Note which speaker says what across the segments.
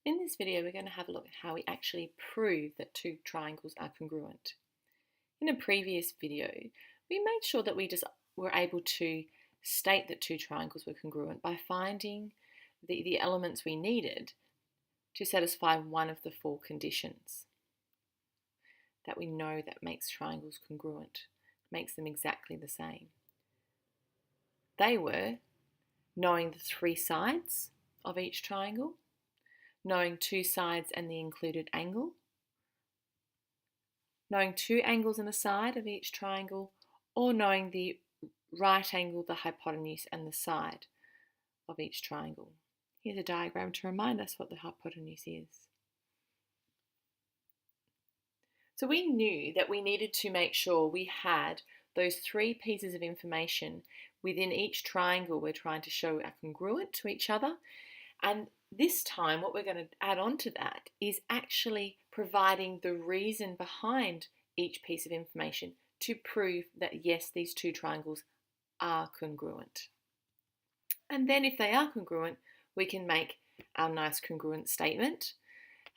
Speaker 1: In this video, we're going to have a look at how we actually prove that two triangles are congruent. In a previous video, we made sure that we just were able to state that two triangles were congruent by finding the elements we needed to satisfy one of the four conditions that we know that makes triangles congruent, makes them exactly the same. They were knowing the three sides of each triangle, knowing two sides and the included angle, knowing two angles and a side of each triangle, or knowing the right angle, the hypotenuse, and the side of each triangle. Here's a diagram to remind us what the hypotenuse is. So we knew that we needed to make sure we had those three pieces of information within each triangle we're trying to show are congruent to each other. And this time, what we're going to add on to that is actually providing the reason behind each piece of information to prove that yes, these two triangles are congruent. And then if they are congruent, we can make our nice congruent statement.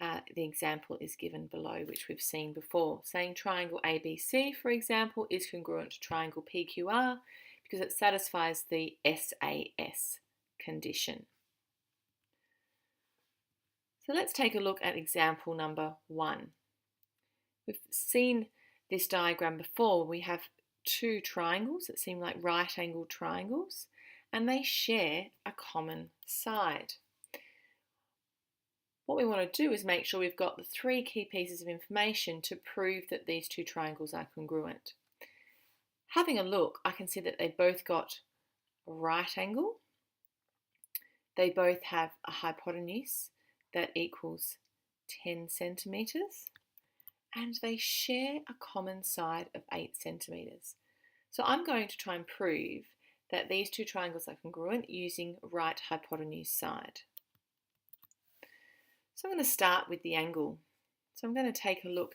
Speaker 1: The example is given below, which we've seen before, saying triangle ABC, for example, is congruent to triangle PQR because it satisfies the SAS condition. So let's take a look at example number 1. We've seen this diagram before. We have two triangles that seem like right-angled triangles, and they share a common side. What we want to do is make sure we've got the three key pieces of information to prove that these two triangles are congruent. Having a look, I can see that they both got a right angle. They both have a hypotenuse that equals 10 centimetres, and they share a common side of 8 centimetres. So I'm going to try and prove that these two triangles are congruent using right hypotenuse side. So I'm going to start with the angle. So I'm going to take a look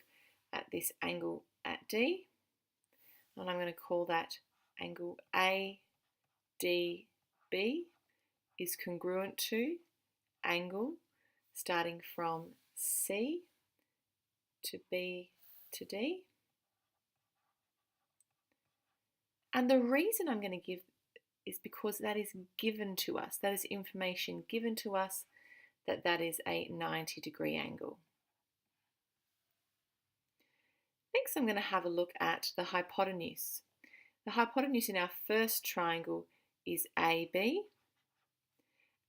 Speaker 1: at this angle at D, and I'm going to call that angle ADB is congruent to angle starting from C to B to D. And the reason I'm going to give is because that is given to us, that is information given to us that is a 90-degree angle. Next, I'm going to have a look at the hypotenuse. The hypotenuse in our first triangle is AB,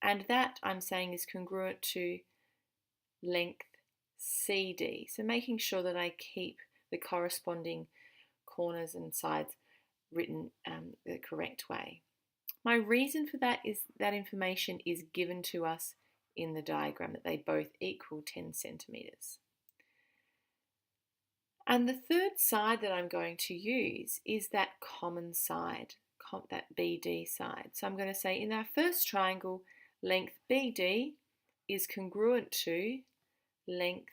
Speaker 1: and that I'm saying is congruent to length CD. So making sure that I keep the corresponding corners and sides written the correct way. My reason for that is that information is given to us in the diagram, that they both equal 10 centimetres. And the third side that I'm going to use is that common side, that BD side. So I'm going to say in our first triangle, length BD is congruent to length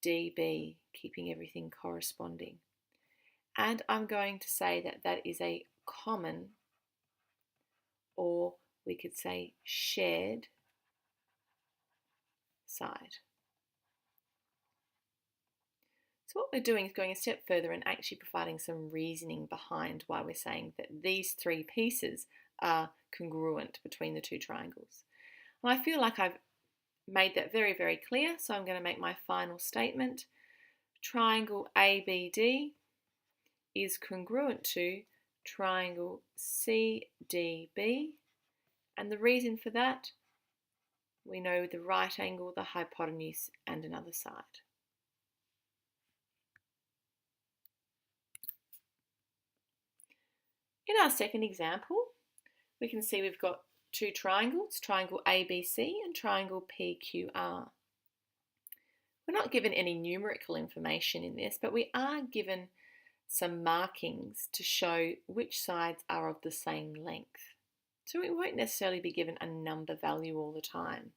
Speaker 1: DB, keeping everything corresponding. And I'm going to say that that is a common, or we could say shared, side. So what we're doing is going a step further and actually providing some reasoning behind why we're saying that these three pieces are congruent between the two triangles. And I feel like I've made that very, very clear, so I'm going to make my final statement. Triangle ABD is congruent to triangle CDB, and the reason for that, we know the right angle, the hypotenuse, and another side. In our second example, we can see we've got two triangles, triangle ABC and triangle PQR. We're not given any numerical information in this, but we are given some markings to show which sides are of the same length. So we won't necessarily be given a number value all the time.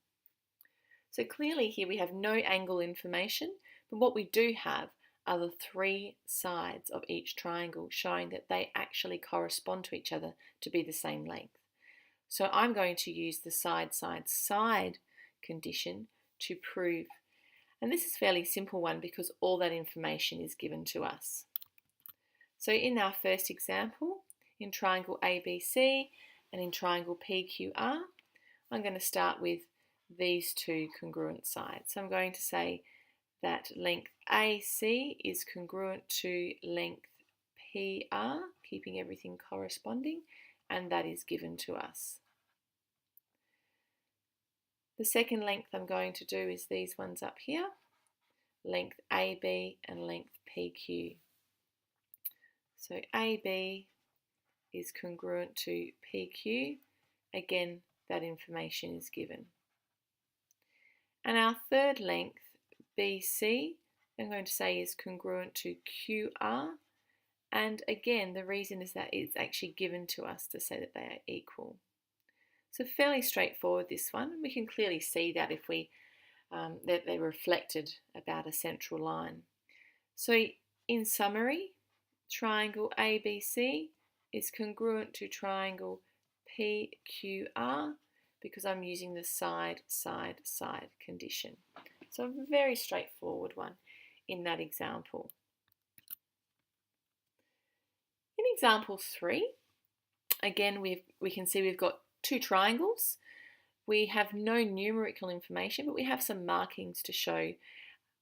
Speaker 1: So clearly here we have no angle information, but what we do have are the three sides of each triangle, showing that they actually correspond to each other to be the same length. So I'm going to use the side condition to prove. And this is a fairly simple one because all that information is given to us. So in our first example, in triangle ABC and in triangle PQR, I'm going to start with these two congruent sides. So I'm going to say that length AC is congruent to length PR, keeping everything corresponding, and that is given to us. The second length I'm going to do is these ones up here, length AB and length PQ. So AB is congruent to PQ. Again, that information is given. And our third length, BC, I'm going to say is congruent to QR. And again, the reason is that it's actually given to us to say that they are equal. So fairly straightforward, this one. We can clearly see that if we that they're reflected about a central line. So in summary, triangle ABC is congruent to triangle PQR because I'm using the side, side, side condition. So a very straightforward one in that example. In example 3, again we can see we've got two triangles. We have no numerical information, but we have some markings to show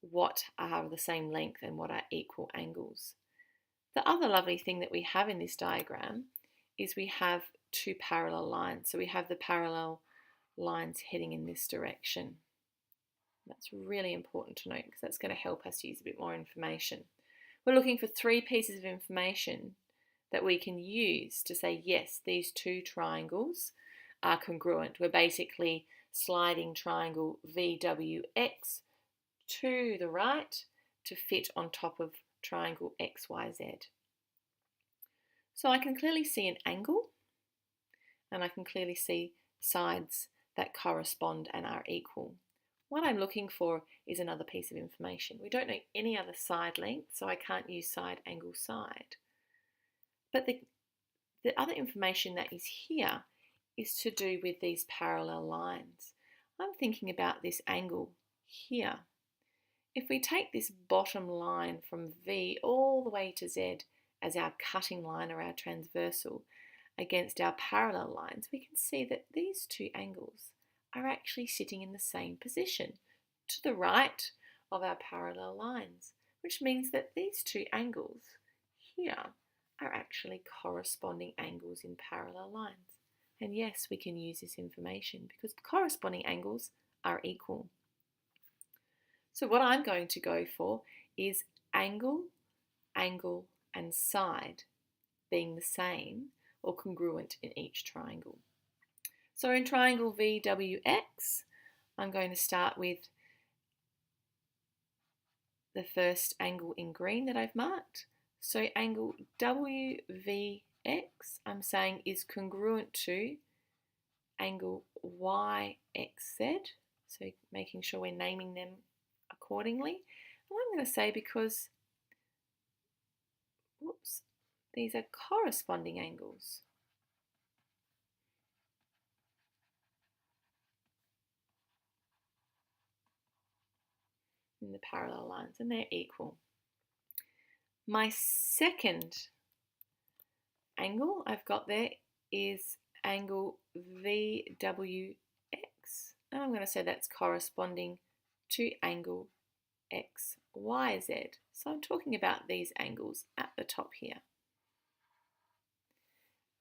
Speaker 1: what are the same length and what are equal angles. The other lovely thing that we have in this diagram is we have two parallel lines. So we have the parallel lines heading in this direction. That's really important to note because that's going to help us use a bit more information. We're looking for 3 pieces of information that we can use to say, yes, these two triangles are congruent. We're basically sliding triangle VWX to the right to fit on top of triangle XYZ. So I can clearly see an angle and I can clearly see sides that correspond and are equal. What I'm looking for is another piece of information. We don't know any other side length, so I can't use side, angle, side. But the other information that is here is to do with these parallel lines. I'm thinking about this angle here. If we take this bottom line from V all the way to Z as our cutting line or our transversal against our parallel lines, we can see that these two angles are actually sitting in the same position to the right of our parallel lines, which means that these two angles here are actually corresponding angles in parallel lines. And yes, we can use this information because the corresponding angles are equal. So what I'm going to go for is angle, angle, and side being the same or congruent in each triangle. So in triangle VWX, I'm going to start with the first angle in green that I've marked. So angle WVX, I'm saying, is congruent to angle YXZ. So making sure we're naming them accordingly. And I'm going to say because, whoops, these are corresponding angles. In the parallel lines, and they're equal. My second angle I've got there is angle VWX, and I'm going to say that's corresponding to angle XYZ. So I'm talking about these angles at the top here.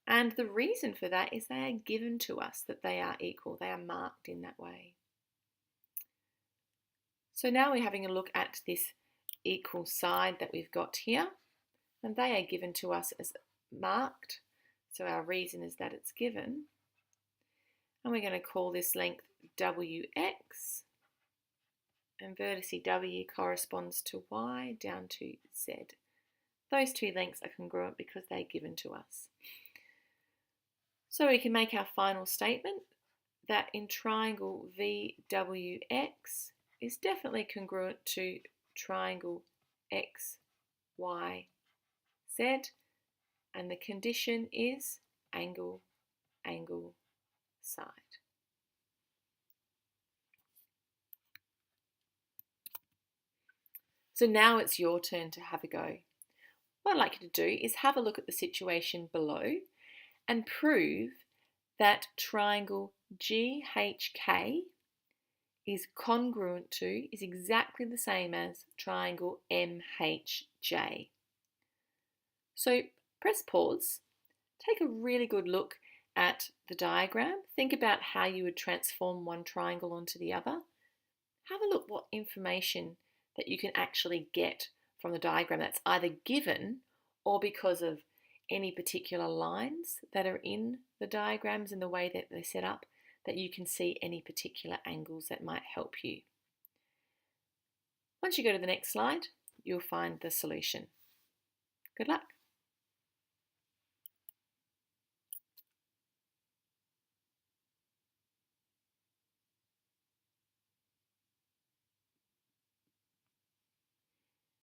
Speaker 1: And the reason for that is they are given to us that they are equal. They are marked in that way. So now we're having a look at this equal side that we've got here, and they are given to us as marked. So our reason is that it's given. And we're going to call this length WX, and vertice W corresponds to Y down to Z. Those two lengths are congruent because they're given to us. So we can make our final statement that in triangle VWX is definitely congruent to triangle XYZ, and the condition is angle, angle, side. So now it's your turn to have a go. What I'd like you to do is have a look at the situation below and prove that triangle GHK is congruent to, is exactly the same as triangle MHJ. So press pause, take a really good look at the diagram, think about how you would transform one triangle onto the other. Have a look what information that you can actually get from the diagram that's either given or because of any particular lines that are in the diagrams and the way that they're set up, that you can see any particular angles that might help you. Once you go to the next slide, you'll find the solution. Good luck.